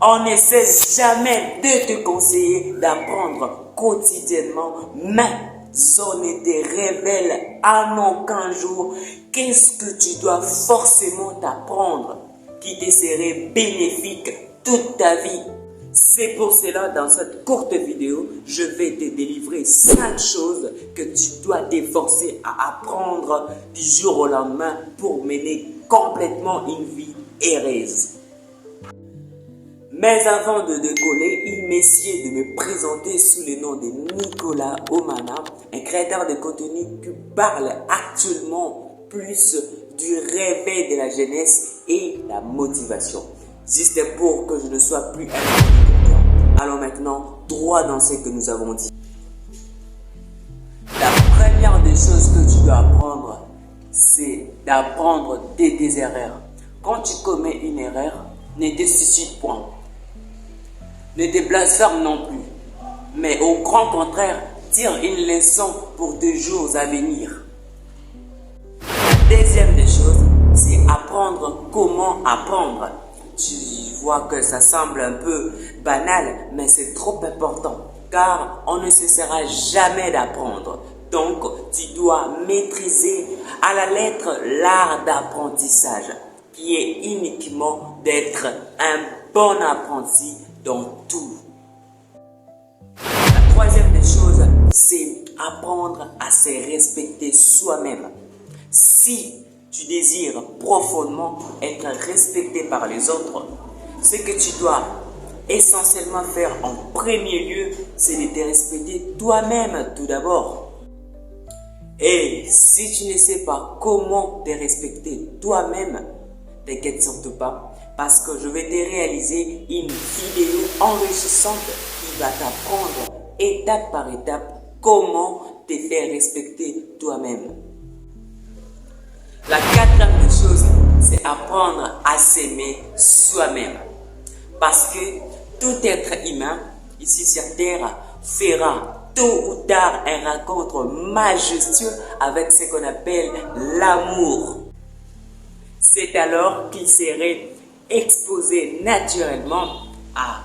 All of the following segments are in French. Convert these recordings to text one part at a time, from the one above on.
On ne cesse jamais de te conseiller d'apprendre quotidiennement, mais on ne te révèle en aucun jour qu'est-ce que tu dois forcément t'apprendre qui te serait bénéfique toute ta vie. C'est pour cela, dans cette courte vidéo, je vais te délivrer 5 choses que tu dois t'efforcer à apprendre du jour au lendemain pour mener complètement une vie heureuse. Mais avant de décoller, il m'essied de me présenter sous le nom de Nicolas Omana, un créateur de contenu qui parle actuellement plus du réveil de la jeunesse et la motivation. Juste pour que je ne sois plus un. Alors maintenant, droit dans ce que nous avons dit. La première des choses que tu dois apprendre, c'est d'apprendre de tes erreurs. Quand tu commets une erreur, ne te suicide point. Ne te blasphème non plus. Mais au grand contraire, tire une leçon pour tes jours à venir. La deuxième des choses, c'est apprendre comment apprendre. Tu vois que ça semble un peu banal, mais c'est trop important, car on ne cessera jamais d'apprendre. Donc, tu dois maîtriser à la lettre l'art d'apprentissage, qui est uniquement d'être un bon apprenti dans tout. La troisième des choses, c'est apprendre à se respecter soi-même. Si tu désires profondément être respecté par les autres, ce que tu dois essentiellement faire en premier lieu, c'est de te respecter toi-même tout d'abord. Et si tu ne sais pas comment te respecter toi-même, t'inquiète surtout pas, parce que je vais te réaliser une vidéo enrichissante qui va t'apprendre étape par étape comment te faire respecter toi-même. La quatrième des choses, c'est apprendre à s'aimer soi-même. Parce que tout être humain, ici sur Terre, fera tôt ou tard un rencontre majestueux avec ce qu'on appelle l'amour. C'est alors qu'il serait exposé naturellement à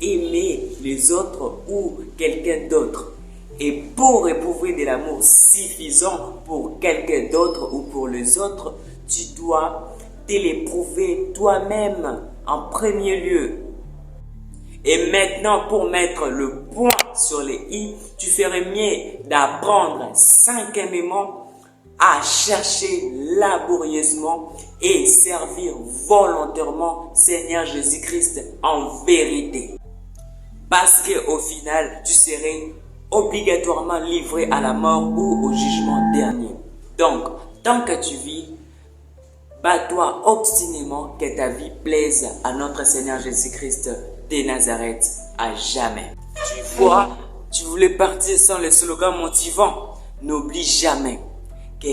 aimer les autres ou quelqu'un d'autre. Et pour éprouver de l'amour suffisant pour quelqu'un d'autre ou pour les autres, tu dois te l'éprouver toi-même en premier lieu. Et maintenant, pour mettre le point sur les i, tu ferais mieux d'apprendre cinquièmement à chercher laborieusement et servir volontairement Seigneur Jésus-Christ en vérité. Parce qu'au final, tu serais obligatoirement livré à la mort ou au jugement dernier. Donc, tant que tu vis, bats-toi obstinément que ta vie plaise à notre Seigneur Jésus-Christ de Nazareth à jamais. Tu vois, tu voulais partir sans le slogan motivant. N'oublie jamais que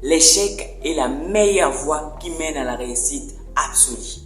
l'échec est la meilleure voie qui mène à la réussite absolue.